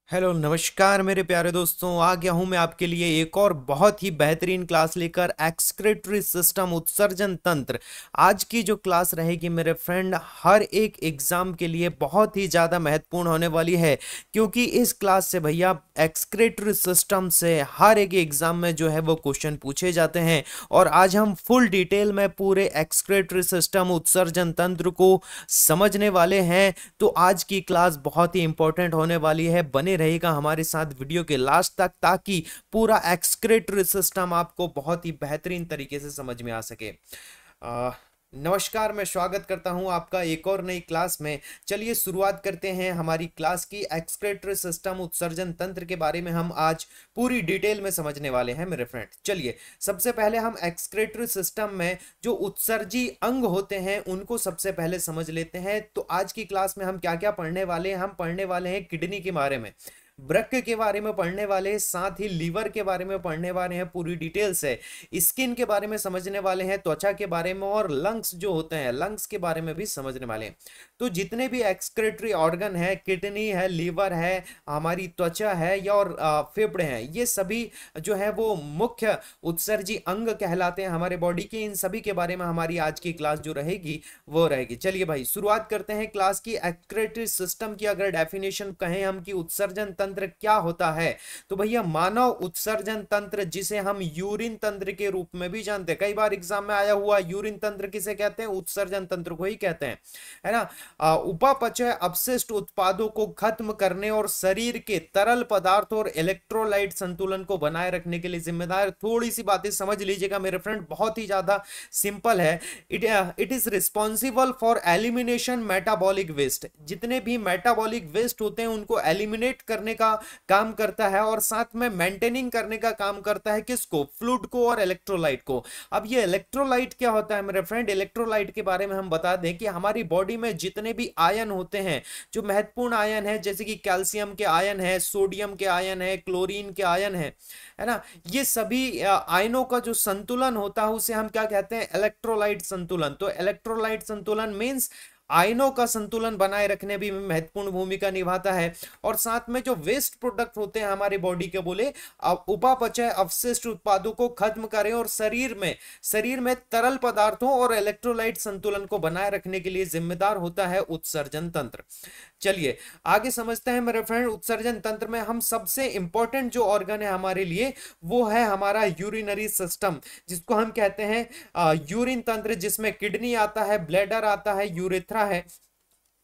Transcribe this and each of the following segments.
Hello नमस्कार मेरे प्यारे दोस्तों। आ गया हूं मैं आपके लिए एक और बहुत ही बेहतरीन क्लास लेकर, एक्सक्रीटरी सिस्टम उत्सर्जन तंत्र। आज की जो क्लास रहेगी मेरे फ्रेंड, हर एक एग्जाम के लिए बहुत ही ज़्यादा महत्वपूर्ण होने वाली है, क्योंकि इस क्लास से भैया एक्सक्रीटरी सिस्टम से हर एक एग्जाम में जो है वो क्वेश्चन पूछे जाते हैं। और आज हम फुल डिटेल में पूरे एक्सक्रीटरी सिस्टम उत्सर्जन तंत्र को समझने वाले हैं। तो आज की क्लास बहुत ही इंपॉर्टेंट होने वाली है, बने रहेगा हमारे साथ वीडियो के लास्ट तक, ताकि पूरा एक्सक्रीटरी सिस्टम आपको बहुत ही बेहतरीन तरीके से समझ में आ सके। अ, नमस्कार, मैं स्वागत करता हूं आपका एक और नई क्लास में। चलिए शुरुआत करते हैं हमारी क्लास की। एक्सक्रीटरी सिस्टम उत्सर्जन तंत्र के बारे में हम आज पूरी डिटेल में समझने वाले हैं मेरे फ्रेंड। चलिए सबसे पहले हम एक्सक्रीटरी सिस्टम में जो उत्सर्जी अंग होते हैं उनको सबसे पहले समझ लेते हैं। तो आज की क्लास में हम क्या क्या पढ़ने वाले हैं? हम पढ़ने वाले हैं किडनी के बारे में, वृक्क के बारे में पढ़ने वाले हैं, साथ ही लीवर के बारे में पढ़ने वाले हैं पूरी डिटेल से, स्किन के बारे में समझने वाले हैं, त्वचा के बारे में, और लंग्स जो होते हैं लंग्स के बारे में भी समझने वाले हैं। तो जितने भी एक्सक्रीटरी ऑर्गन है, किडनी है, लीवर है, हमारी त्वचा है या और फेफड़े हैं, ये सभी जो है वो मुख्य उत्सर्जी अंग कहलाते हैं हमारे बॉडी के। इन सभी के बारे में हमारी आज की क्लास जो रहेगी वो रहेगी। चलिए भाई शुरुआत करते हैं क्लास की। एक्सक्रीटरी सिस्टम की अगर डेफिनेशन कहें हम कि उत्सर्जन तंत्र क्या होता है, तो भैया मानव उत्सर्जन तंत्र, जिसे हम यूरिन तंत्र के रूप में भी जानते हैं, कई बार एग्जाम में आया हुआ, यूरिन तंत्र किसे कहते हैं? उत्सर्जन तंत्र को ही कहते हैं, है ना। उपापचय अपशिष्ट उत्पादों को खत्म करने और शरीर के तरल पदार्थों और इलेक्ट्रोलाइट संतुलन को बनाए रखने के लिए जिम्मेदार। थोड़ी सी बातें समझ लीजिएगा मेरे फ्रेंड, बहुत ही ज्यादा सिंपल है। It is responsible for elimination metabolic waste. जितने भी मेटाबॉलिक वेस्ट होते हैं उनको एलिमिनेट करने का काम करता है, और साथ में मेंटेनिंग करने का काम करता है। किसको? फ्लूइड को और इलेक्ट्रोलाइट को। अब ये इलेक्ट्रोलाइट क्या होता है मेरे फ्रेंड? इलेक्ट्रोलाइट के बारे में हम बता दें कि हमारी बॉडी में जितने भी आयन होते हैं, जो महत्वपूर्ण आयन है, जैसे कि कैल्शियम के आयन है, सोडियम के आयन है, क्लोरीन के आयन है ना, ये सभी आयनों का जो संतुलन होता है उसे हम क्या कहते हैं? इलेक्ट्रोलाइट संतुलन। तो इलेक्ट्रोलाइट संतुलन मींस आयनों का संतुलन बनाए रखने भी महत्वपूर्ण भूमिका निभाता है। और साथ में जो वेस्ट प्रोडक्ट होते हैं हमारे बॉडी के, बोले उपापचय अपशिष्ट उत्पादों को खत्म करें और शरीर में तरल पदार्थों और इलेक्ट्रोलाइट संतुलन को बनाए रखने के लिए जिम्मेदार होता है उत्सर्जन तंत्र। चलिए आगे समझते हैं मेरे फ्रेंड। उत्सर्जन तंत्र में हम सबसे इंपॉर्टेंट जो ऑर्गन है हमारे लिए, वो है हमारा यूरिनरी सिस्टम, जिसको हम कहते हैं यूरिन तंत्र, जिसमें किडनी आता है, ब्लैडर आता है, यूरेथ्रा है,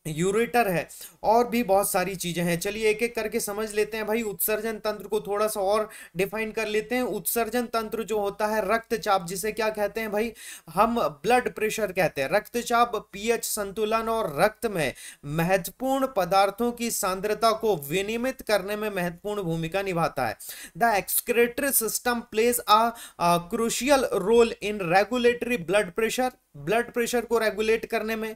यूरेटर है, और भी बहुत सारी चीजें हैं। चलिए एक एक करके समझ लेते हैं भाई। उत्सर्जन तंत्र को थोड़ा सा और डिफाइन कर लेते हैं। उत्सर्जन तंत्र जो होता है, रक्तचाप जिसे क्या कहते हैं भाई? हम ब्लड प्रेशर कहते हैं। रक्तचाप पीएच संतुलन और रक्त में महत्वपूर्ण पदार्थों की सांद्रता को विनियमित करने में महत्वपूर्ण भूमिका निभाता है। The excretory system plays a crucial role in regulatory blood pressure को रेगुलेट करने में,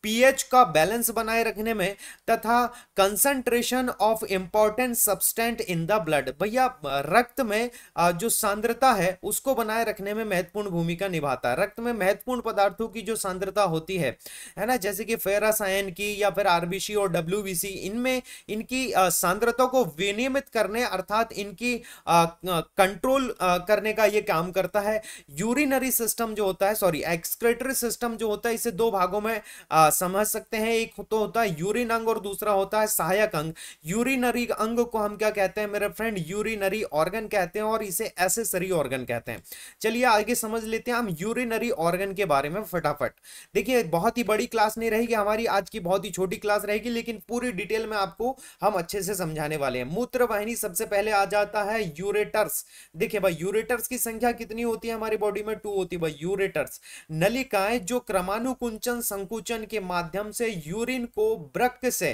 पीएच का बैलेंस बनाए रखने में, तथा concentration of important substance in the blood. भैया रक्त में जो सांद्रता है उसको बनाए रखने में महत्वपूर्ण भूमिका निभाता है। रक्त में महत्वपूर्ण पदार्थों की जो सांद्रता होती है ना, जैसे कि फेरस आयन की या फिर आरबीसी और डब्ल्यूबीसी, इनमें इनकी सांद्रता को विनियमित करने, अर्थात इनकी कंट्रोल करने का ये काम करता है। यूरिनरी सिस्टम जो होता है, सॉरी एक्सक्रीटरी सिस्टम जो होता है, इसे दो भागों में समझ सकते हैं। एक तो होता है यूरिन अंग और दूसरा होता है सहायक अंग। यूरिनरी अंग को हम क्या कहते हैं मेरे फ्रेंड? यूरिनरी ऑर्गन कहते हैं, और इसे एसेसरी ऑर्गन कहते हैं। चलिए आगे समझ लेते हैं हम यूरिनरी ऑर्गन के बारे में फटाफट। देखिए बहुत ही बड़ी क्लास नहीं रहेगी हमारी आज की, बहुत ही छोटी क्लास रहेगी, लेकिन पूरी डिटेल में आपको हम अच्छे से समझाने वाले हैं। मूत्र वाहिनी सबसे पहले आ जाता है यूरेटर्स। देखिए भाई यूरेटर्स की संख्या कितनी होती है हमारी बॉडी में? 2 होती है भाई यूरेटर्स। नलिकाएं जो क्रमानुकुंचन संकुचन के माध्यम से यूरिन को वृक्क से,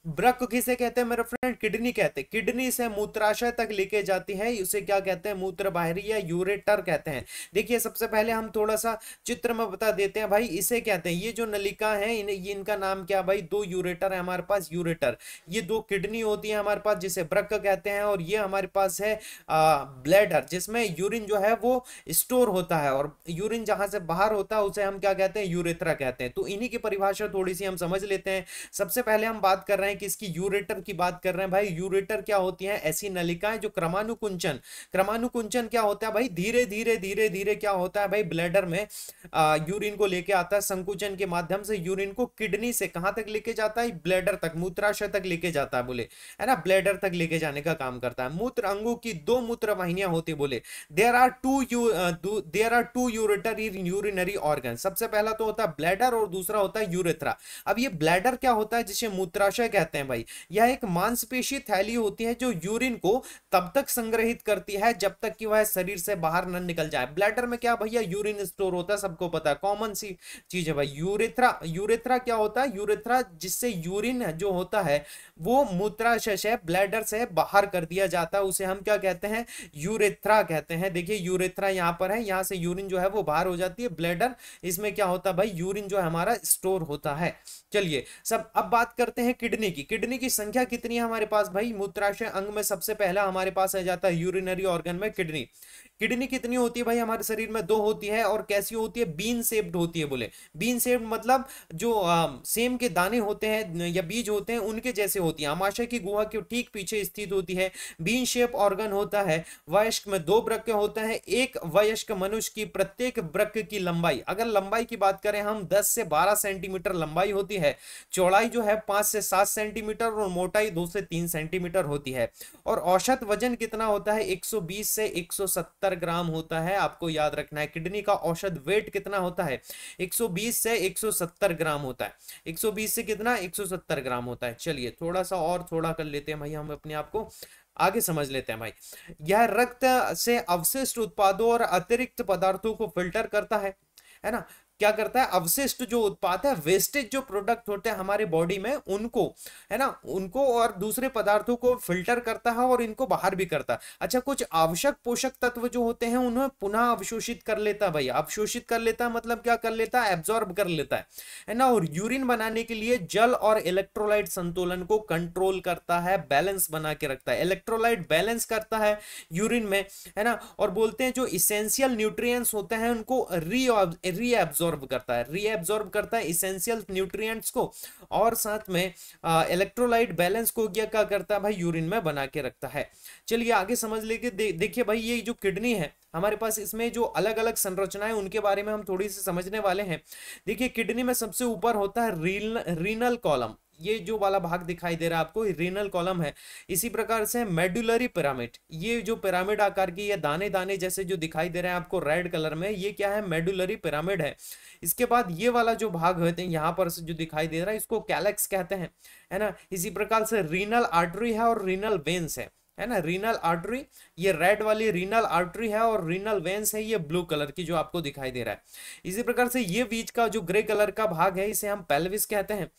वृक्क किसे कहते हैं मेरे फ्रेंड? किडनी कहते हैं। किडनी से मूत्राशय तक लेके जाती है, उसे क्या कहते हैं? मूत्र वाहिनी या यूरेटर कहते हैं। देखिए सबसे पहले हम थोड़ा सा चित्र में बता देते हैं भाई, इसे कहते हैं, ये जो नलिका है इनका नाम क्या भाई? 2 यूरेटर है हमारे पास, यूरेटर। ये 2 किडनी होती है हमारे पास जिसे वृक्क कहते हैं, और ये हमारे पास है ब्लैडर, जिसमें यूरिन जो है वो स्टोर होता है, और यूरिन जहां से बाहर होता है उसे हम क्या कहते हैं? यूरेथ्रा कहते हैं। तो इन्हीं की परिभाषा भाषा थोड़ी सी हम समझ लेते हैं। सबसे पहले हम बात कर रहे हैं कि इसकी यूरेटर की बात कर रहे हैं भाई। यूरेटर क्या होती है? ऐसी नलिकाएं जो क्रमानुकुंचन, क्रमानुकुंचन क्या होता है भाई? धीरे धीरे धीरे धीरे क्या होता है भाई, ब्लैडर में यूरिन को लेके आता है। संकुचन के माध्यम से यूरिन को किडनी से कहां तक लेके जाता है? ब्लैडर तक, मूत्राशय तक लेके जाता है बोले, है ना, ब्लैडर तक लेके जाने का काम करता है। मूत्र अंगों की दो मूत्र वाहिनियां होती बोले। There are two ureter in urinary organ. सबसे पहला तो होता है ब्लैडर और दूसरा होता है यूरेथ्रा। अब ये ब्लैडर क्या होता है? जिसे मूत्राशय कहते हैं भाई। यह एक मांसपेशी थैली होती है जो यूरिन को तब तक संग्रहित करती है जब तक कि वह शरीर से बाहर न निकल जाए। ब्लैडर में क्या भैया? यूरिन स्टोर होता है, सबको पता है, कॉमन सी चीज है भाई। यूरेथ्रा, यूरेथ्रा क्या होता है? यूरेथ्रा जिससे यूरिन जो होता है वो मूत्राशय से, ब्लैडर से बाहर कर दिया जाता है, उसे हम क्या कहते हैं? यूरेथ्रा कहते हैं। देखिए यूरेथ्रा यहाँ पर है, यहाँ से यूरिन जो है वो बाहर हो जाती है। ब्लैडर, इसमें क्या होता है भाई? यूरिन जो है हमारा स्टोर होता है। चलिए सब अब बात करते हैं किडनी की। किडनी की संख्या कितनी है हमारे पास भाई? मूत्राशय अंग में सबसे पहला हमारे पास आ जाता है यूरिनरी ऑर्गन में किडनी। किडनी कितनी होती है भाई हमारे शरीर में? दो होती है। और कैसी होती है? बीन शेप्ड होती है बोले। बीन शेप्ड मतलब जो सेम के दाने होते हैं या बीज होते हैं उनके जैसे होती है। आमाशय की गुहा के ठीक पीछे स्थित होती है। बीन शेप ऑर्गन होता है। वयस्क में दो वृक्क होते हैं। एक वयस्क मनुष्य की प्रत्येक वृक्क की लंबाई, अगर लंबाई की बात करें हम, 10 से 12 सेंटीमीटर लंबाई होती है। चौड़ाई जो है 5 से 7 सेंटीमीटर और मोटाई 2 से 3 सेंटीमीटर होती है। और औसत वजन कितना होता है? 120 से 170 ग्राम होता है। आपको याद रखना है किडनी का औसत वेट कितना होता है? 120 से 170 ग्राम होता है। 120 से कितना? 170 ग्राम होता है। चलिए थोड़ा सा और थोड़ा कर लेते हैं भाई, हम अपने आप को आगे समझ लेते हैं भाई। यह रक्त से अवशिष्ट उत्पादों और अतिरिक्त पदार्थों को फिल्टर करता है ना। क्या करता है? अवशिष्ट जो उत्पाद है, वेस्टेज जो प्रोडक्ट होते हैं हमारे बॉडी में, उनको, है ना, उनको और दूसरे पदार्थों को फिल्टर करता है और इनको बाहर भी करता है। अच्छा, कुछ आवश्यक पोषक तत्व जो होते हैं उन्हें पुनः अवशोषित कर लेता है भाई। अवशोषित कर लेता है मतलब क्या कर लेता है? एब्जॉर्ब कर लेता है ना। और यूरिन बनाने के लिए जल और इलेक्ट्रोलाइट संतुलन को कंट्रोल करता है, बैलेंस बना के रखता है। इलेक्ट्रोलाइट बैलेंस करता है यूरिन में, है ना। और बोलते हैं जो इसेंशियल न्यूट्रिएंट्स होते हैं उनको रीएब्जॉर्ब करता है इसेंशियल न्यूट्रिएंट्स को। और साथ में इलेक्ट्रोलाइट बैलेंस को क्या करता है भाई? यूरिन में बना के रखता है। चलिए आगे समझ लेके देखिए भाई, ये जो किडनी है हमारे पास, इसमें जो अलग अलग संरचनाएं उनके बारे में हम थोड़ी सी समझने वाले हैं। देखिए किडनी में सबसे ऊपर होता है रीनल कॉलम। ये जो वाला भाग दिखाई दे रहा है आपको, रीनल कॉलम है। इसी प्रकार से मेडुलरी पिरामिड, ये जो पिरामिड आकार की ये दाने दाने जैसे जो दिखाई दे रहे हैं आपको रेड कलर में, ये क्या है? मेडुलरी पिरामिड है। इसके बाद ये वाला जो भाग होते हैं यहाँ पर जो दिखाई दे रहा है, इसको कैलेक्स कहते हैं, है ना। इसी प्रकार से रीनल आर्टरी है और रीनल वेन्स है ना। रीनल आर्टरी, ये रेड वाली रीनल आर्टरी है और रीनल वेन्स है ये ब्लू कलर की जो आपको दिखाई दे रहा है। इसी प्रकार से ये बीच का जो ग्रे कलर का भाग है इसे हम पेल्विस कहते हैं।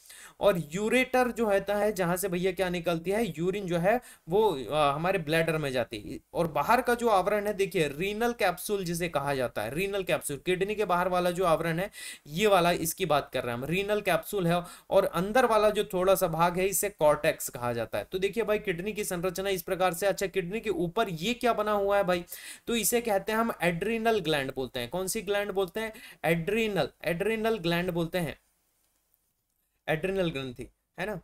और यूरेटर जो होता है, जहां से भैया क्या निकलती है? यूरिन जो है वो हमारे ब्लैडर में जाती है। और बाहर का जो आवरण है देखिए, रीनल कैप्सूल जिसे कहा जाता है, रीनल कैप्सूल, किडनी के बाहर वाला जो आवरण है ये वाला, इसकी बात कर रहे हैं हम, रीनल कैप्सूल है। और अंदर वाला जो थोड़ा सा भाग है इसे कॉर्टेक्स कहा जाता है। तो देखिए भाई किडनी की संरचना इस प्रकार से। अच्छा, किडनी के ऊपर ये क्या बना हुआ है भाई? तो इसे कहते हैं हम एड्रीनल ग्लैंड बोलते हैं। कौन सी ग्लैंड बोलते हैं? एड्रीनल ग्लैंड बोलते हैं, एड्रिनल ग्रंथि, है ना।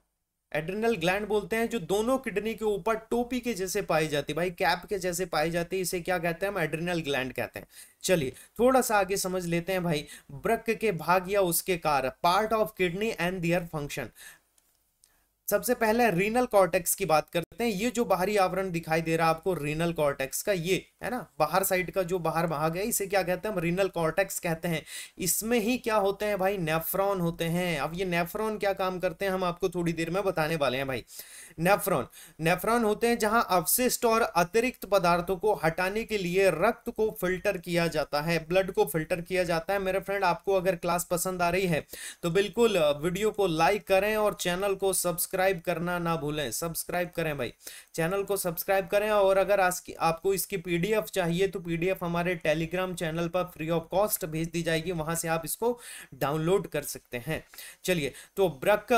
एड्रिनल ग्लैंड बोलते हैं, जो दोनों किडनी के ऊपर टोपी के जैसे पाई जाती है भाई, कैप के जैसे पाई जाती है। इसे क्या कहते हैं? हम एड्रिनल ग्लैंड कहते हैं। चलिए थोड़ा सा आगे समझ लेते हैं भाई, वृक्क के भाग या उसके कार्य, part of kidney and their function. सबसे पहले रीनल कॉर्टेक्स की बात करते हैं। ये जो बाहरी आवरण दिखाई दे रहा है आपको रीनल कॉर्टेक्स का, ये है ना, बाहर साइड का जो बाहर भाग है, इसे क्या कहते हैं? हम रीनल कॉर्टेक्स कहते हैं। इसमें ही क्या होते हैं भाई? नेफ्रॉन होते हैं। अब ये नेफ्रॉन क्या काम करते हैं हम आपको थोड़ी देर में बताने वाले हैं भाई। नेफ्रॉन होते हैं जहां अवशिष्ट और अतिरिक्त पदार्थों को हटाने के लिए रक्त को फिल्टर किया जाता है, ब्लड को फिल्टर किया जाता है। मेरे फ्रेंड, आपको अगर क्लास पसंद आ रही है तो बिल्कुल वीडियो को लाइक करें और चैनल को सब्सक्राइब करना ना भूलें। सब्सक्राइब करें भाई, चैनल को सब्सक्राइब करें। और अगर आपको इसकी पीडीएफ चाहिए तो पीडीएफ हमारे टेलीग्राम चैनल पर फ्री ऑफ कॉस्ट भेज दी जाएगी, वहां से आप इसको डाउनलोड कर सकते हैं। चलिए, तो वृक्क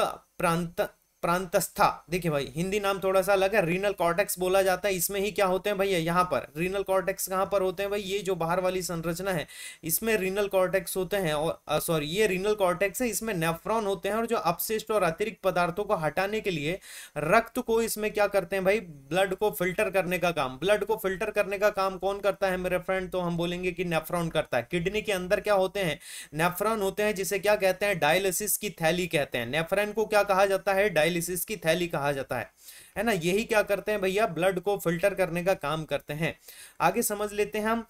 प्रांतस्था, देखिए भाई हिंदी नाम थोड़ा सा अलग है, रीनल कॉर्टेक्स बोला जाता है। इसमें ही क्या होते हैं भैया, यहाँ पर रीनल कॉर्टेक्स कहाँ पर होते हैं भाई, ये जो बाहर वाली संरचना है इसमें रीनल कॉर्टेक्स होते हैं, और सॉरी ये रीनल कॉर्टेक्स है, इसमें नेफ्रॉन होते हैं, और जो अपशिष्ट और अतिरिक्त पदार्थों को हटाने के लिए रक्त को इसमें क्या करते हैं भाई, ब्लड को फिल्टर करने का काम, ब्लड को फिल्टर करने का काम कौन करता है मेरे फ्रेंड, तो हम बोलेंगे कि नेफ्रॉन करता है। किडनी के अंदर क्या होते हैं, नेफ्रॉन होते हैं, जिसे क्या कहते हैं, डायलिसिस की थैली कहते हैं। नेफ्रॉन को क्या कहा जाता है, डायलिसिस की थैली कहा जाता है ना। यही क्या करते हैं भैया, ब्लड को फिल्टर करने का काम करते हैं। आगे समझ लेते हैं हम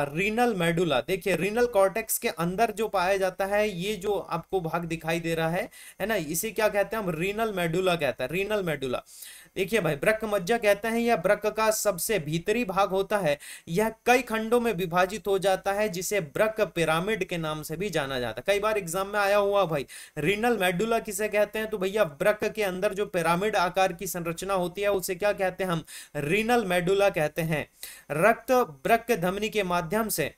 रीनल मेडुला। देखिए रीनल कॉर्टेक्स के अंदर जो पाया जाता है, ये जो आपको भाग दिखाई दे रहा है ना, इसे क्या कहते हैं हम, रीनल मेडुला कहते हैं, रीनल मेडुला। देखिए भाई ब्रक मज्जा कहते हैं, यह ब्रक का सबसे भीतरी भाग होता है। यह कई खंडों में विभाजित हो जाता है, जिसे ब्रक पिरामिड के नाम से भी जाना जाता है। कई बार एग्जाम में आया हुआ भाई, रीनल मेडुला किसे कहते हैं, तो भैया ब्रक के अंदर जो पिरामिड आकार की संरचना होती है उसे क्या कहते हैं हम, रीनल मेडुला कहते हैं। रक्त ब्रक धमनी के माध्यम से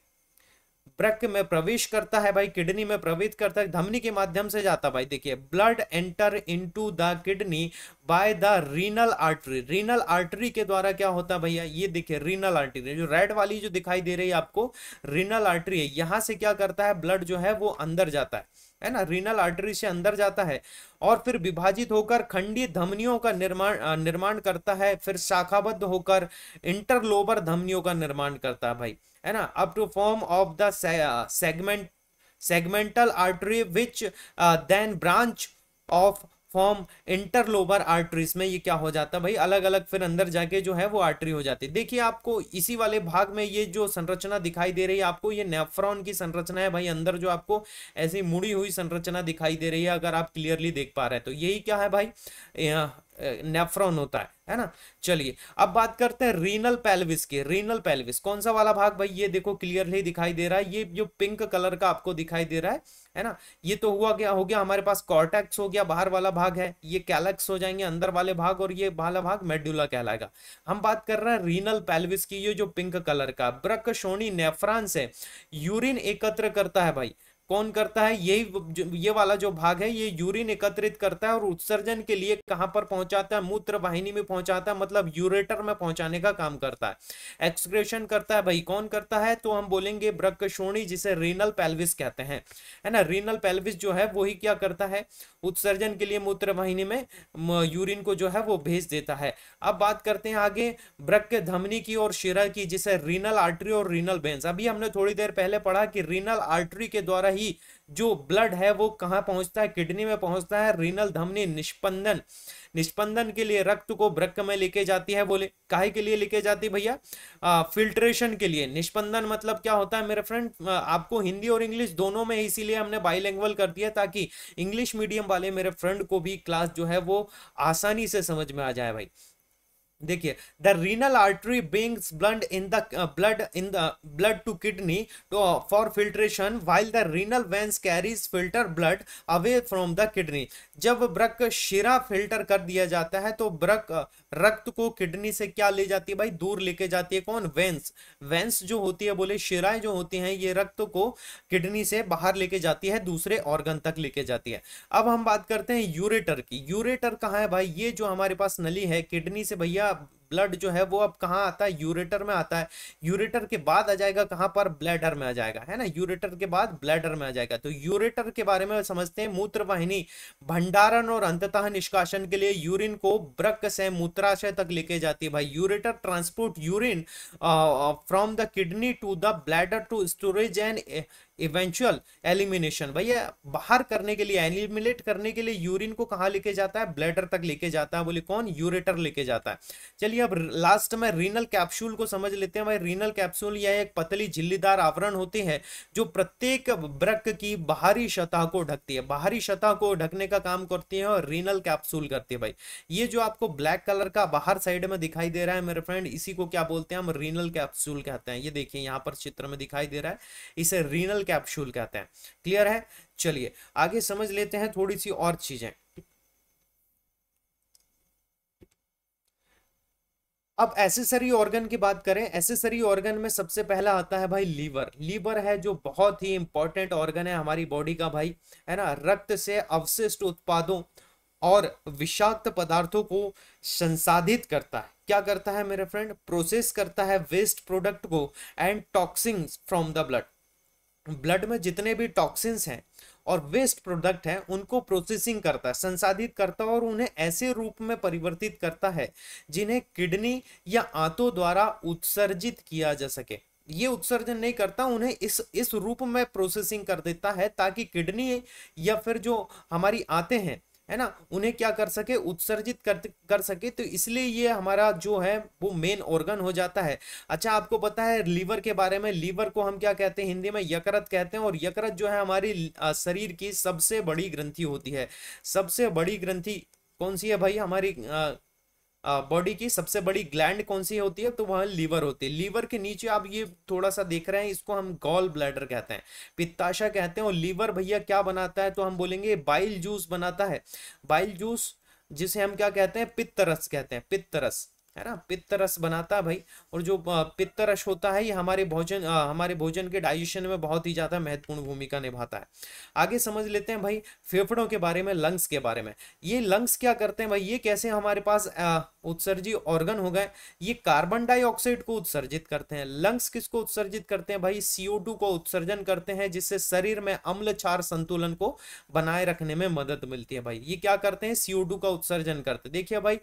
ब्रक में प्रवेश करता है भाई, किडनी में प्रवेश करता है, धमनी के माध्यम से जाता है भाई। देखिए blood enter into the kidney by the renal artery. Renal artery के द्वारा क्या होता है भैया, ये देखिए रीनल आर्टरी जो रेड वाली जो दिखाई दे रही है आपको, रीनल आर्टरी है, यहां से क्या करता है, ब्लड जो है वो अंदर जाता है ना, रीनल आर्टरी से अंदर जाता है और फिर विभाजित होकर खंडीय धमनियों का निर्माण करता है, फिर शाखाबद्ध होकर इंटरलोबर धमनियों का निर्माण करता है भाई, है ना, up to form of the segmental artery which then branch off form interlobar arteries में। ये क्या हो जाता है भाई, अलग अलग फिर अंदर जाके जो है वो आर्टरी हो जाती है। देखिए आपको इसी वाले भाग में ये जो संरचना दिखाई दे रही है आपको, ये नेफ्रॉन की संरचना है भाई, अंदर जो आपको ऐसी मुड़ी हुई संरचना दिखाई दे रही है, अगर आप क्लियरली देख पा रहे हैं तो यही क्या है भाई, नेफ्रॉन होता है ना। चलिए अब बात करते हैं रीनल पेल्विस की। रीनल पेल्विस कौन सा वाला भाग भाई, ये देखो क्लियरली दिखाई दे रहा है, ये जो पिंक कलर का आपको दिखाई दे रहा है ना, ये तो हुआ क्या हो गया, हमारे पास कॉर्टेक्स हो गया, बाहर वाला भाग है, ये कैलक्स हो जाएंगे अंदर वाले भाग, और ये वाला भाग मेडुला कहलाएगा। हम बात कर रहे हैं रीनल पेल्विस की, ये जो पिंक कलर का ब्रक श्रोणि नेफ्रॉन से यूरिन एकत्र करता है भाई, कौन करता है, यही ये वाला जो भाग है ये यूरिन एकत्रित करता है और उत्सर्जन के लिए कहां पर पहुंचाता है, मूत्र वाहिनी में पहुंचाता है, मतलब यूरेटर में पहुंचाने का काम करता है। एक्सक्रेशन करता है भाई, कौन करता है, तो हम बोलेंगे ब्रकश्रोणि, जिसे रीनल पेल्विस कहते हैं, है ना। रीनल पेल्विस जो है वही क्या करता है, उत्सर्जन के लिए मूत्र वाहिनी में यूरिन को जो है वो भेज देता है। अब बात करते हैं आगे ब्रक धमनी की और शिरा की, जिसे रीनल आर्टरी और रीनल वेन्स। अभी हमने थोड़ी देर पहले पढ़ा कि रीनल आर्टरी के द्वारा ही जो ब्लड है वो कहां पहुंचता है, किडनी में पहुंचता है। रीनल धमनी निष्पंदन के लिए रक्त को ब्रक में लेके जाती है। बोले काहे के लिए लेके जाती है भैया, फिल्ट्रेशन के लिए। निष्पंदन मतलब क्या होता है मेरे फ्रेंड, आपको हिंदी और इंग्लिश दोनों में, इसीलिए हमने बाइलिंगुअल कर दिया ताकि इंग्लिश मीडियम वाले मेरे फ्रेंड को भी क्लास जो है वो आसानी से समझ में आ जाए भाई। देखिए the renal artery brings blood to kidney for filtration while the renal veins carries filter blood away from the kidney. जब ब्रक शिरा फिल्टर कर दिया जाता है तो ब्रक रक्त को किडनी से क्या ले जाती है भाई, दूर लेके जाती है। कौन, वेन्स। वेन्स जो होती है, बोले शिराएं जो होती हैं, ये रक्त को किडनी से बाहर लेके जाती है, दूसरे ऑर्गन तक लेके जाती है। अब हम बात करते हैं यूरेटर की। यूरेटर कहाँ है भाई, ये जो हमारे पास नली है किडनी से भैया ब्लड जो है वो अब कहाँ आता है, यूरेटर में आता है। यूरेटर के बाद आ जाएगा कहाँ पर, ब्लैडर में आ जाएगा, है ना। यूरेटर के बाद ब्लैडर में आ जाएगा। तो यूरेटर के बारे में समझते हैं, मूत्र वाहिनी भंडारण और अंततः निष्कासन के लिए यूरिन को ब्रक से मूत्राशय तक लेके जाती है भाई। Ureter transport urine from the kidney to the bladder to storage and eventual elimination. भैया बाहर करने के लिए, एलिमिनेट करने के लिए यूरिन को कहाँ लेके जाता है, ब्लैडर तक लेके जाता है। बोले कौन, यूरेटर लेके जाता है। चलिए अब लास्ट में रीनल कैप्सूल को समझ लेते हैं भाई। रीनल कैप्सूल यह एक पतली झिल्लीदार आवरण होती है जो प्रत्येक ब्रक की बाहरी सतह को ढकती है, बाहरी सतह को ढकने का काम करती है और रीनल कैप्सूल करती है भाई। ये जो आपको ब्लैक कलर का बाहर साइड में दिखाई दे रहा है मेरे फ्रेंड, इसी को क्या बोलते हैं हम, रीनल कैप्सूल कहते हैं। ये देखिए यहाँ पर चित्र में दिखाई दे रहा है, इसे रीनल कैप्सूल कहते हैं। क्लियर है। चलिए आगे समझ लेते हैं थोड़ी सी और चीजें। अब एसेसरी ऑर्गन की बात करें, एसेसरी ऑर्गन में सबसे पहला आता है भाई लीवर। लीवर है जो बहुत ही इंपॉर्टेंट ऑर्गन है हमारी बॉडी का भाई, है ना। रक्त से अवशिष्ट उत्पादों और विषाक्त पदार्थों को संसाधित करता है। क्या करता है मेरे फ्रेंड? प्रोसेस करता है वेस्ट प्रोडक्ट को and toxins from the blood. Blood में जितने भी टॉक्सिन्स हैं और वेस्ट प्रोडक्ट हैं उनको प्रोसेसिंग करता है, संसाधित करता है और उन्हें ऐसे रूप में परिवर्तित करता है जिन्हें किडनी या आंतों द्वारा उत्सर्जित किया जा सके। ये उत्सर्जन नहीं करता, उन्हें इस रूप में प्रोसेसिंग कर देता है ताकि किडनी या फिर जो हमारी आंतें हैं, है ना, उन्हें क्या कर सके? उत्सर्जित कर सके। तो इसलिए ये हमारा जो है वो मेन ऑर्गन हो जाता है। अच्छा, आपको पता है लीवर के बारे में? लीवर को हम क्या कहते हैं हिंदी में? यकृत कहते हैं। और यकृत जो है हमारी शरीर की सबसे बड़ी ग्रंथि होती है। सबसे बड़ी ग्रंथि कौन सी है भाई? हमारी बॉडी की सबसे बड़ी ग्लैंड कौन सी होती है? तो वह लीवर होती है। लीवर के नीचे आप ये थोड़ा सा देख रहे हैं, इसको हम गॉल ब्लैडर कहते हैं, पित्ताशय कहते हैं। और लीवर भैया क्या बनाता है? तो हम बोलेंगे बाइल जूस बनाता है। बाइल जूस जिसे हम क्या कहते हैं? पित्तरस कहते हैं, पित्तरस, है ना, पित्तरस बनाता है भाई। और जो पित्तरस होता है ये हमारे भोजन के डाइजेशन में बहुत ही ज्यादा महत्वपूर्ण भूमिका निभाता है। आगे समझ लेते हैं भाई फेफड़ों के बारे में, लंग्स के बारे में। ये लंग्स क्या करते हैं भाई? ये कैसे हमारे पास उत्सर्जी ऑर्गन हो गए? ये कार्बन डाइऑक्साइड को उत्सर्जित करते हैं। लंग्स किसको उत्सर्जित करते हैं भाई? CO2 को उत्सर्जन करते हैं, जिससे शरीर में अम्ल क्षार संतुलन को बनाए रखने में मदद मिलती है भाई। ये क्या करते हैं? CO2 का उत्सर्जन करते हैं। देखिए भाई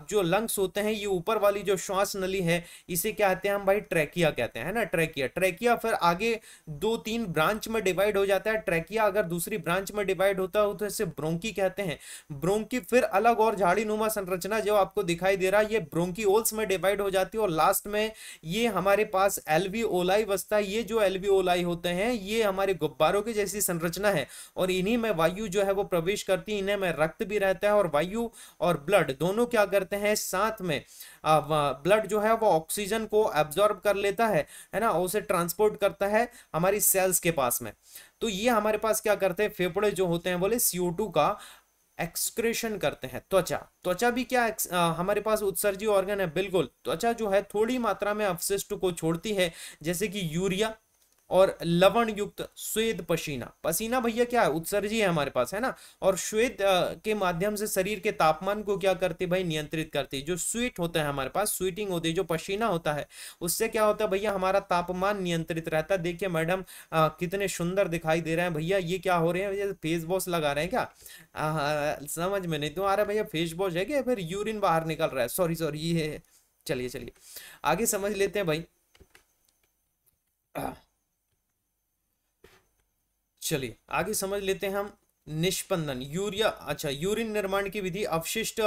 जो लंग्स होते हैं, ये ऊपर वाली जो श्वास नली है इसे क्या कहते हैं हम भाई? ट्रैकिया कहते हैं, है ना, ट्रैकिया। ट्रैकिया फिर आगे 2-3 ब्रांच में डिवाइड हो जाता है। ट्रैकिया अगर दूसरी ब्रांच में डिवाइड होता है तो इसे ब्रोंकी कहते हैं। ब्रोंकी फिर अलग और झाड़ी नुमा संरचना जो आपको दिखाई दे रहा है, ये ब्रोंकियोल्स में डिवाइड हो जाती है। और लास्ट में ये हमारे पास एल्वियोलाई बसता है। ये जो एल्वियोलाई होते हैं ये हमारे गुब्बारों की जैसी संरचना है और इन्हीं में वायु जो है वो प्रवेश करती है। इन्हें में रक्त भी रहता है और वायु और ब्लड दोनों क्या करते हैं साथ में? ब्लड जो है वो ऑक्सीजन को एब्जॉर्ब कर लेता है ना, उसे ट्रांसपोर्ट करता है हमारी सेल्स के पास में। तो ये हमारे पास क्या करते हैं? फेफड़े जो होते हैं बोले CO2 का एक्सक्रेशन करते हैं। त्वचा, त्वचा भी क्या हमारे पास उत्सर्जी ऑर्गन है? बिल्कुल। त्वचा जो है थोड़ी मात्रा में अपशिष्ट को छोड़ती है, जैसे कि यूरिया और लवण युक्त स्वेद पसीना। पसीना भैया क्या है? उत्सर्जी है हमारे पास, है ना। और स्वेद के माध्यम से शरीर के तापमान को क्या करती है भाई? नियंत्रित करती है। जो स्वीट होता है हमारे पास, स्वीटिंग होती है, जो पसीना होता है उससे क्या होता है भैया? हमारा तापमान नियंत्रित रहता है। देखिए मैडम कितने सुंदर दिखाई दे रहे हैं भैया। ये क्या हो रहे हैं भैया? फेस वॉश लगा रहे हैं क्या? समझ में नहीं तो आ रहा भैया, फेस वॉश है क्या? फिर यूरिन बाहर निकल रहा है? सॉरी सॉरी, ये है। चलिए चलिए आगे समझ लेते हैं भाई। चलिए आगे समझ लेते हैं हम निष्पंदन, यूरिया। अच्छा, यूरिन निर्माण की विधि, अवशिष्ट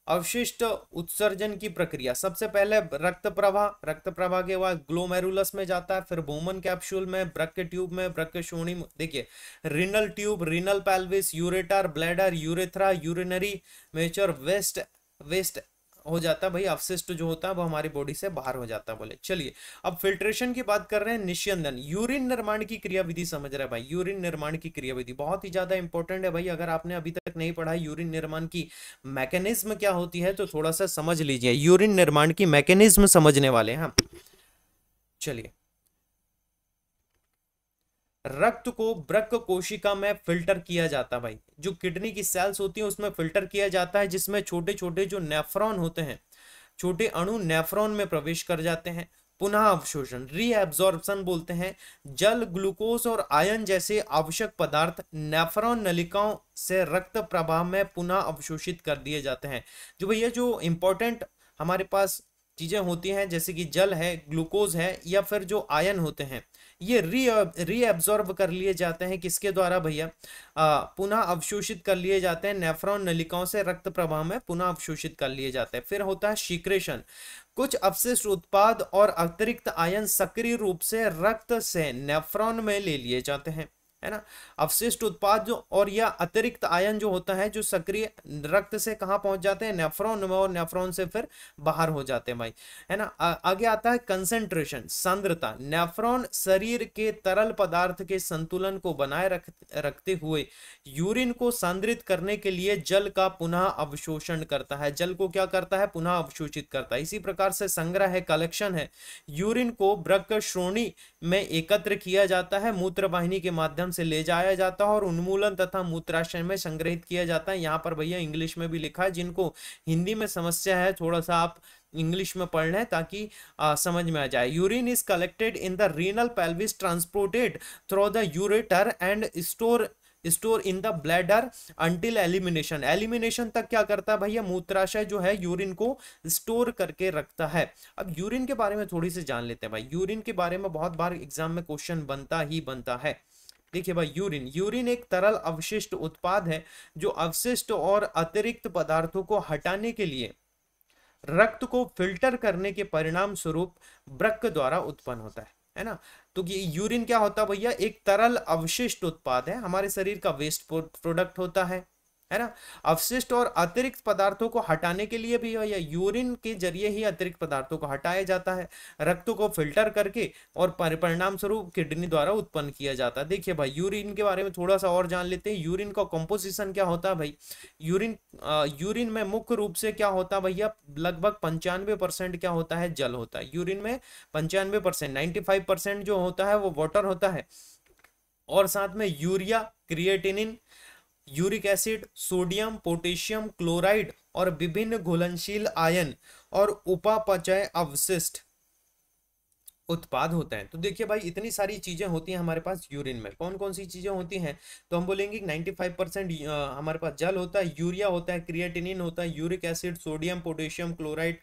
अवशिष्ट उत्सर्जन की प्रक्रिया। सबसे पहले रक्त प्रवाह, रक्त प्रवाह के बाद ग्लोमेरुलस में जाता है, फिर बोमन कैप्सूल में, ब्रक ट्यूब में, ब्रक श्रोणि, देखिए renal tube, renal pelvis, ureter, bladder, urethra, urinary मेचर, वेस्ट वेस्ट हो जाता है भाई। अवशिष्ट जो होता है वो हमारी बॉडी से बाहर हो जाता है बोले। चलिए अब फिल्ट्रेशन की बात कर रहे हैं, निस्यंदन। यूरिन निर्माण की क्रियाविधि समझ रहे हैं भाई? यूरिन निर्माण की क्रियाविधि बहुत ही ज्यादा इंपॉर्टेंट है भाई। अगर आपने अभी तक नहीं पढ़ा यूरिन निर्माण की मैकेनिज्म क्या होती है तो थोड़ा सा समझ लीजिए। यूरिन निर्माण की मैकेनिज्म समझने वाले हैं हम। चलिए, रक्त को ब्रक कोशिका में फिल्टर किया जाता है भाई। जो किडनी की सेल्स होती है उसमें फिल्टर किया जाता है, जिसमें छोटे छोटे जो नेफ्रॉन होते हैं, छोटे अणु नेफ्रॉन में प्रवेश कर जाते हैं। पुनः अवशोषण, रीएब्जॉर्प्शन बोलते हैं। जल, ग्लूकोज और आयन जैसे आवश्यक पदार्थ नेफ्रॉन नलिकाओं से रक्त प्रवाह में पुनः अवशोषित कर दिए जाते हैं। जो भैया जो इंपॉर्टेंट हमारे पास चीजें होती हैं जैसे कि जल है, ग्लूकोज है या फिर जो आयन होते हैं, ये रीअब्जॉर्ब कर लिए जाते हैं किसके द्वारा भैया? पुनः अवशोषित कर लिए जाते हैं नेफ्रॉन नलिकाओं से रक्त प्रवाह में पुनः अवशोषित कर लिए जाते हैं। फिर होता है सीक्रेशन। कुछ अपशिष्ट उत्पाद और अतिरिक्त आयन सक्रिय रूप से रक्त से नेफ्रॉन में ले लिए जाते हैं, है ना। अवशिष्ट उत्पाद जो और या अतिरिक्त आयन जो होता है जो सक्रिय रक्त से कहां पहुंच जाते हैं? नेफ्रॉन में, और नेफ्रॉन से फिर बाहर हो जाते हैं भाई, है ना। आगे आता है कंसंट्रेशन, सांद्रता। नेफ्रॉन शरीर के तरल पदार्थ के संतुलन को बनाए रखते हुए यूरिन को सांद्रित करने के लिए जल का पुनः अवशोषण करता है। जल को क्या करता है? पुनः अवशोषित करता है। इसी प्रकार से संग्रह है, कलेक्शन है। यूरिन को ब्रक श्रोणि में एकत्र किया जाता है, मूत्र वाहिनी के माध्यम से ले जाया जाता है और उन्मूलन तथा मूत्राशय में संग्रहित किया जाता है। यहाँ पर भैया इंग्लिश में भी लिखा है, जिनको हिंदी में समस्या है थोड़ा सा आप इंग्लिश में पढ़ लें ताकि समझ में आ जाए। Urine is collected in the renal pelvis, transported through the ureter and store in the bladder until elimination. Elimination तक क्या करता है भैया, मूत्राशय जो है यूरिन को स्टोर करके रखता है। अब यूरिन के बारे में थोड़ी सी जान लेते हैं भाई। यूरिन के बारे में बहुत बार एग्जाम में क्वेश्चन बनता ही बनता है। देखिए भाई, यूरिन एक तरल अवशिष्ट उत्पाद है जो अवशिष्ट और अतिरिक्त पदार्थों को हटाने के लिए रक्त को फिल्टर करने के परिणाम स्वरूप वृक्क द्वारा उत्पन्न होता है ना। तो ये यूरिन क्या होता है भैया, एक तरल अवशिष्ट उत्पाद है, हमारे शरीर का वेस्ट प्रोडक्ट होता है ना। अवशिष्ट और अतिरिक्त पदार्थों को हटाने के लिए भी या यूरिन के जरिए ही अतिरिक्त पदार्थों को हटाया जाता है, रक्त को फिल्टर करके, और परिणाम स्वरूप किडनी द्वारा उत्पन्न किया जाता है। देखिए भाई, यूरिन के बारे में थोड़ा सा और जान लेते हैं। यूरिन का कंपोजिशन क्या होता है भाई। यूरिन में मुख्य रूप से क्या होता है भैया, लगभग 95% क्या होता है, जल होता है। यूरिन में 95%, 95% जो होता है वो वाटर होता है, और साथ में urea, creatinine, uric acid, sodium, potassium chloride और विभिन्न घुलनशील आयन और उपापचय अवशिष्ट उत्पाद होते हैं। तो देखिए भाई, इतनी सारी चीजें होती हैं हमारे पास यूरिन में। कौन कौन सी चीजें होती हैं, तो हम बोलेंगे 95% हमारे पास जल होता है, यूरिया होता है, क्रिएटिनिन होता है, uric acid, sodium, potassium chloride,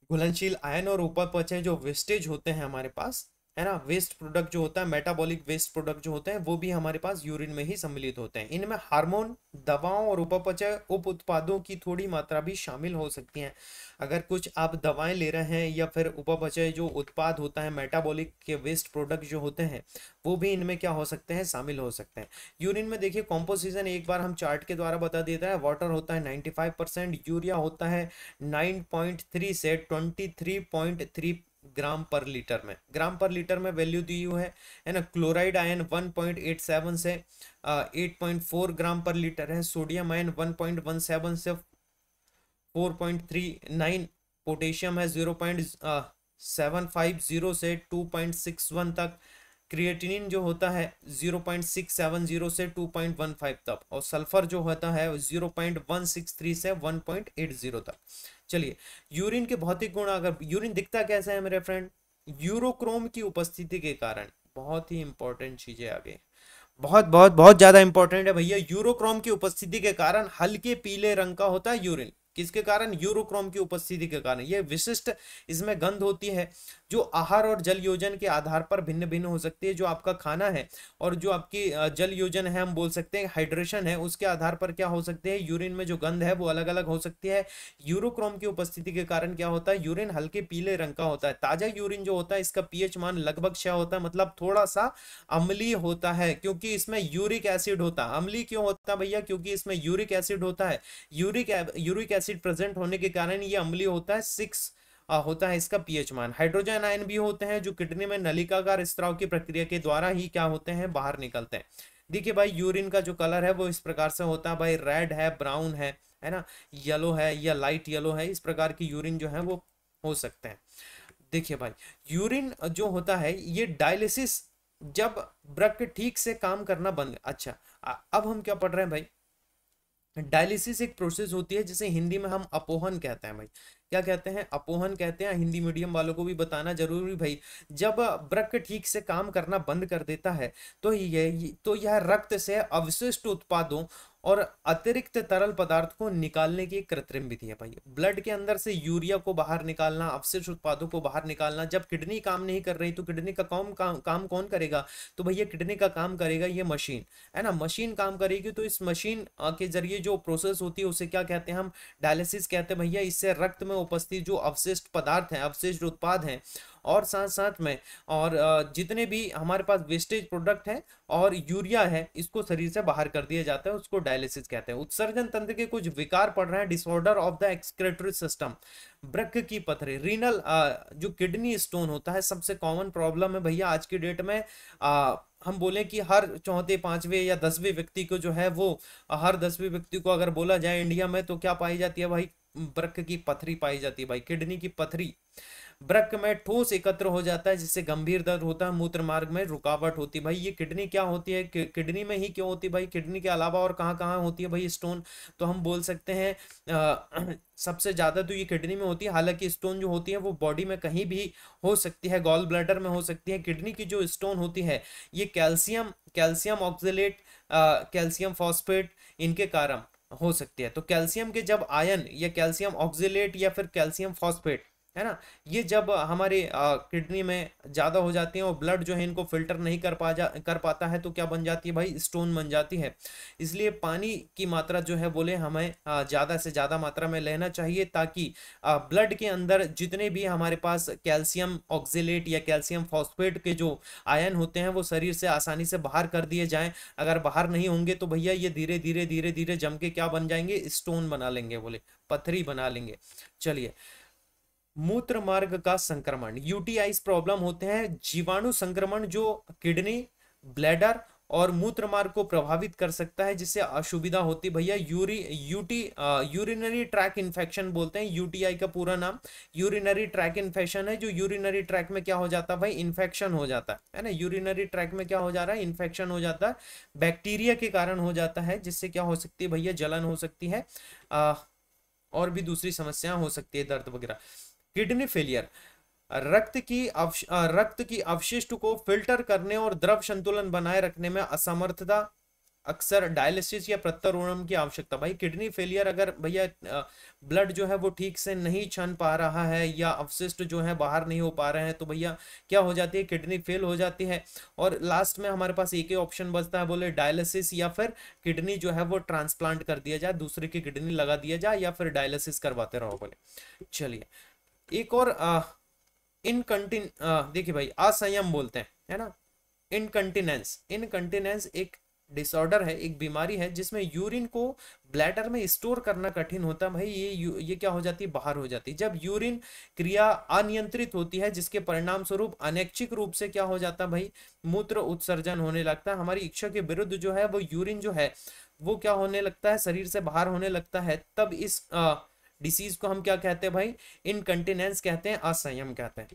घुलनशील आयन और उपापचय जो वेस्टेज होते हैं हमारे पास, है ना, वेस्ट प्रोडक्ट जो होता है, मेटाबॉलिक वेस्ट प्रोडक्ट जो होते हैं, वो भी हमारे पास यूरिन में ही सम्मिलित होते हैं। इनमें हार्मोन, दवाओं और उपापचय उप उत्पादों की थोड़ी मात्रा भी शामिल हो सकती हैं। अगर कुछ आप दवाएं ले रहे हैं या फिर उपापचय जो उत्पाद होता है, मेटाबॉलिक के वेस्ट प्रोडक्ट जो होते हैं, वो भी इनमें क्या हो सकते हैं, शामिल हो सकते हैं। यूरिन में देखिए कॉम्पोजिशन एक बार हम चार्ट के द्वारा बता देता है। वाटर होता है 95%, यूरिया होता है 9.3 से 23.3 ग्राम पर लीटर में, ग्राम पर लीटर में वैल्यू दी हुई है ना। क्लोराइड आयन 1.87 से 8.4 ग्राम पर लीटर है। सोडियम आयन 1.17 से 4.39, पोटेशियम है 0.750 से 2.61 तक, क्रिएटिनिन जो होता है 0.670 से 2.15 तक, और सल्फर जो होता है 0.163 से 1.80 तक। चलिए, यूरिन के भौतिक गुण, अगर यूरिन दिखता कैसा है मेरे फ्रेंड, यूरोक्रोम की उपस्थिति के कारण, बहुत ही इंपॉर्टेंट चीजें आगे, बहुत बहुत बहुत ज्यादा इंपॉर्टेंट है भैया। यूरोक्रोम की उपस्थिति के कारण हल्के पीले रंग का होता है यूरिन। किसके कारण, यूरोक्रोम की उपस्थिति के कारण। यह विशिष्ट इसमें गंध होती है जो आहार और जल योजन के आधार पर भिन्न भिन्न हो सकती है। जो आपका खाना है और जो आपकी जल योजन है, हम बोल सकते हैं हाइड्रेशन है, उसके आधार पर क्या हो सकते हैं, यूरिन में जो गंध है वो अलग अलग हो सकती है। यूरोक्रोम की उपस्थिति के कारण क्या होता है, यूरिन हल्के पीले रंग का होता है। ताजा यूरिन जो होता है, इसका पीएच मान लगभग 6 होता है, मतलब थोड़ा सा अम्लीय होता है, क्योंकि इसमें यूरिक एसिड होता है। अम्लीय क्यों होता है भैया, क्योंकि इसमें यूरिक एसिड होता है। यूरिक एसिड प्रेजेंट होने के कारण ये अम्लीय होता है। 6 होता है इसका पीएच मान। हाइड्रोजन आयन भी होते हैं जो किडनी में नलिकाकार स्त्राव की प्रक्रिया के द्वारा ही क्या होते हैं, बाहर निकलते हैं। देखिए भाई, यूरिन का जो कलर है वो इस प्रकार से होता है भाई, रेड है, ब्राउन है ना, येलो है या लाइट येलो है, इस प्रकार की यूरिन जो है वो हो सकते हैं। देखिए भाई, यूरिन जो होता है ये डायलिसिस, जब वृक्क ठीक से काम करना बंद, अच्छा अब हम क्या पढ़ रहे हैं भाई, डायलिसिस एक प्रोसेस होती है जिसे हिंदी में हम अपोहन कहते हैं भाई। क्या कहते हैं, अपोहन कहते हैं। हिंदी मीडियम वालों को भी बताना जरूरी भाई। जब वृक्क ठीक से काम करना बंद कर देता है तो यह रक्त से अवशिष्ट उत्पादों और अतिरिक्त तरल पदार्थ को निकालने की एक कृत्रिम विधि है भाई। ब्लड के अंदर से यूरिया को बाहर निकालना, अवशिष्ट उत्पादों को बाहर निकालना। जब किडनी काम नहीं कर रही तो किडनी का काम कौन करेगा, तो भैया किडनी का काम करेगा ये मशीन, है ना। मशीन काम करेगी तो इस मशीन के जरिए जो प्रोसेस होती है उसे क्या कहते हैं, हम डायलिसिस कहते हैं भैया। इससे रक्त में उपस्थित जो अवशिष्ट पदार्थ हैं, अवशिष्ट उत्पाद हैं, और साथ साथ में और जितने भी हमारे पास वेस्टेज प्रोडक्ट है और यूरिया है, इसको शरीर से बाहर कर दिया जाता है, उसको डायलिसिस कहते हैं। उत्सर्जन तंत्र के कुछ विकार पड़ रहे हैं, disorder of the excretory system, वृक्क की पथरी, रीनल जो किडनी स्टोन होता है, सबसे कॉमन प्रॉब्लम है भैया आज की डेट में। हम बोले कि हर चौथे, पांचवें या 10वें व्यक्ति को जो है वो, हर 10वें व्यक्ति को अगर बोला जाए इंडिया में, तो क्या पाई जाती है भाई, वृक्क की पथरी पाई जाती है भाई, किडनी की पथरी। वृक्क में ठोस एकत्र हो जाता है जिससे गंभीर दर्द होता है, मूत्र मार्ग में रुकावट होती है। भाई ये किडनी क्या होती है, किडनी में ही क्यों होती है भाई, किडनी के अलावा और कहाँ कहाँ होती है भाई स्टोन? तो हम बोल सकते हैं सबसे ज्यादा तो ये किडनी में होती है, हालांकि स्टोन जो होती है वो बॉडी में कहीं भी हो सकती है, गॉल ब्लैडर में हो सकती है। किडनी की जो स्टोन होती है ये calcium calcium oxalate calcium phosphate इनके कारण हो सकती है। तो कैल्शियम के जब आयन या कैल्शियम ऑक्जेलेट या फिर कैल्शियम फॉस्फेट है ना, ये जब हमारे किडनी में ज्यादा हो जाती हैं और ब्लड जो है इनको फिल्टर नहीं कर पाता है, तो क्या बन जाती है भाई, स्टोन बन जाती है। इसलिए पानी की मात्रा जो है बोले हमें ज्यादा से ज्यादा मात्रा में लेना चाहिए, ताकि ब्लड के अंदर जितने भी हमारे पास कैल्शियम ऑक्जेलेट या कैल्शियम फॉस्फेट के जो आयन होते हैं वो शरीर से आसानी से बाहर कर दिए जाएं। अगर बाहर नहीं होंगे तो भैया ये धीरे धीरे धीरे धीरे जम के क्या बन जाएंगे, स्टोन बना लेंगे, बोले पथरी बना लेंगे। चलिए, मूत्र मार्ग का संक्रमण, यूटीआई प्रॉब्लम होते हैं जीवाणु संक्रमण जो किडनी, ब्लैडर और मूत्र मार्ग को प्रभावित कर सकता है, जिससे असुविधा होती है। भैया यूरिनरी ट्रैक इन्फेक्शन बोलते हैं, यूटीआई का पूरा नाम यूरिनरी ट्रैक इन्फेक्शन है। जो यूरिनरी ट्रैक में क्या हो जाता है भाई, इन्फेक्शन हो जाता है ना, यूरिनरी ट्रैक में क्या हो जा रहा है, इन्फेक्शन हो जाता है, बैक्टीरिया के कारण हो जाता है, जिससे क्या हो सकती है भैया, जलन हो सकती है, और भी दूसरी समस्याएं हो सकती है, दर्द वगैरह। किडनी फेलियर, रक्त की अपशिष्ट को फिल्टर करने और द्रव संतुलन बनाए रखने में असमर्थता, अक्सर डायलिसिस या प्रत्यारोपण की आवश्यकता। भाई किडनी फेलियर, अगर भैया ब्लड जो है वो ठीक से नहीं छन पा रहा है या अपशिष्ट जो है बाहर नहीं हो पा रहे हैं, तो भैया क्या हो जाती है, किडनी फेल हो जाती है। और लास्ट में हमारे पास एक ही ऑप्शन बचता है, बोले डायलिसिस, या फिर किडनी जो है वो ट्रांसप्लांट कर दिया जाए, दूसरे की किडनी लगा दिया जाए, या फिर डायलिसिस करवाते रहो बोले। चलिए, एक और इनकंटिन देखिए भाई, असंयम बोलते हैं, है ना, इनकंटिनेंस। इनकंटिनेंस एक डिसऑर्डर है, एक बीमारी है जिसमें यूरिन को ब्लैडर में स्टोर करना कठिन होता है। भाई ये क्या हो जाती है, बाहर हो जाती है। जब यूरिन क्रिया अनियंत्रित होती है, जिसके परिणाम स्वरूप अनैच्छिक रूप से क्या हो जाता है भाई, मूत्र उत्सर्जन होने लगता है। हमारी इच्छा के विरुद्ध जो है वो यूरिन जो है वो क्या होने लगता है, शरीर से बाहर होने लगता है। तब इस डिसीज को हम क्या कहते हैं भाई, इनकंटिनेंस कहते हैं, असंयम कहते हैं।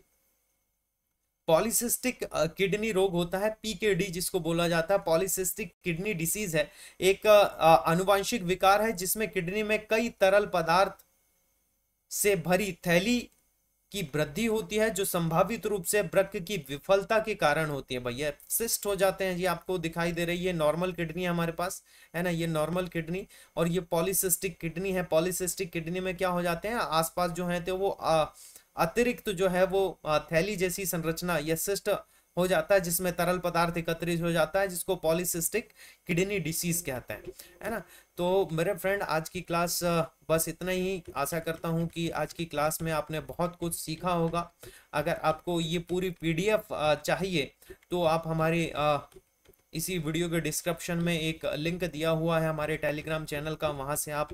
पॉलीसिस्टिक किडनी रोग होता है, पीकेडी जिसको बोला जाता है, पॉलीसिस्टिक किडनी डिसीज है। एक आनुवांशिक विकार है जिसमें किडनी में कई तरल पदार्थ से भरी थैली की वृद्धि होती है, जो संभावित रूप से वृक्क की विफलता के कारण होती है। भैया सिस्ट हो जाते हैं, ये आपको दिखाई दे रही है, नॉर्मल किडनी है हमारे पास, है ना, ये नॉर्मल किडनी, और ये पॉलीसिस्टिक किडनी है। पॉलीसिस्टिक किडनी में क्या हो जाते हैं, आसपास जो है तो वो अतिरिक्त जो है वो थैली जैसी संरचना या सिस्ट हो जाता है, जिसमें तरल पदार्थ एकत्रित हो जाता है, जिसको पॉलीसिस्टिक किडनी डिसीज कहते हैं, है ना। तो मेरे फ्रेंड, आज की क्लास बस इतना ही। आशा करता हूं कि आज की क्लास में आपने बहुत कुछ सीखा होगा। अगर आपको ये पूरी पीडीएफ चाहिए तो आप हमारे इसी वीडियो के डिस्क्रिप्शन में एक लिंक दिया हुआ है हमारे टेलीग्राम चैनल का, वहां से आप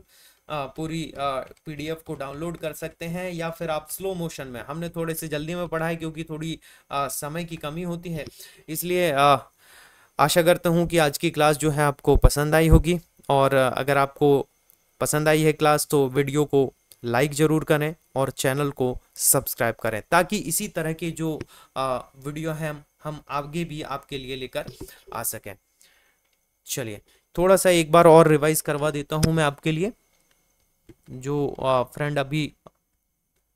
पूरी पीडीएफ को डाउनलोड कर सकते हैं, या फिर आप स्लो मोशन में, हमने थोड़े से जल्दी में पढ़ा है क्योंकि थोड़ी समय की कमी होती है, इसलिए आशा करता हूँ कि आज की क्लास जो है आपको पसंद आई होगी। और अगर आपको पसंद आई है क्लास तो वीडियो को लाइक ज़रूर करें और चैनल को सब्सक्राइब करें, ताकि इसी तरह के जो वीडियो हैं हम आगे भी आपके लिए लेकर आ सकें। चलिए, थोड़ा सा एक बार और रिवाइज करवा देता हूँ मैं आपके लिए। जो फ्रेंड अभी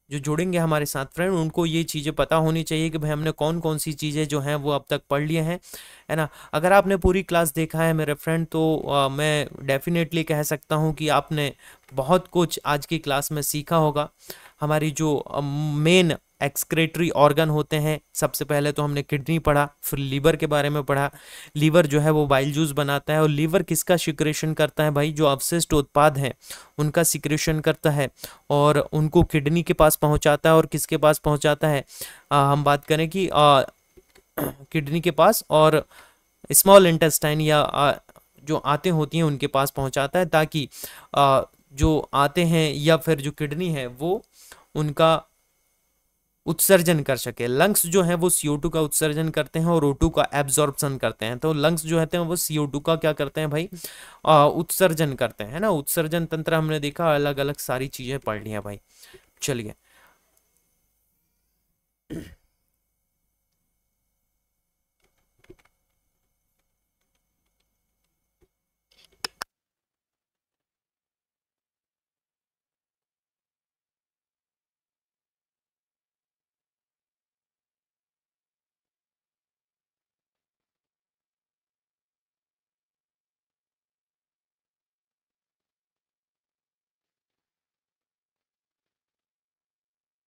जो जुड़ेंगे हमारे साथ फ्रेंड, उनको ये चीज़ें पता होनी चाहिए कि भाई हमने कौन कौन सी चीज़ें जो हैं वो अब तक पढ़ लिए हैं, है ना। अगर आपने पूरी क्लास देखा है मेरे फ्रेंड, तो मैं डेफिनेटली कह सकता हूँ कि आपने बहुत कुछ आज की क्लास में सीखा होगा। हमारी जो मेन एक्सक्रेटरी ऑर्गन होते हैं, सबसे पहले तो हमने किडनी पढ़ा, फिर लीवर के बारे में पढ़ा। लीवर जो है वो बाइल जूस बनाता है, और लीवर किसका सिक्रेशन करता है भाई, जो अवशिष्ट उत्पाद हैं उनका सिक्रेशन करता है, और उनको किडनी के पास पहुंचाता है। और किसके पास पहुंचाता है, हम बात करें कि किडनी के पास, और स्मॉल इंटेस्टाइन या जो आते होती हैं उनके पास पहुंचाता है, ताकि जो आते हैं या फिर जो किडनी है वो उनका उत्सर्जन कर सके। लंग्स जो है वो CO2 का उत्सर्जन करते हैं और O2 का एब्जॉर्प्शन करते हैं। तो लंग्स जो होते हैं वो CO2 का क्या करते हैं भाई, उत्सर्जन करते हैं, है ना। उत्सर्जन तंत्र हमने देखा, अलग अलग सारी चीजें पढ़ ली हैं भाई। चलिए,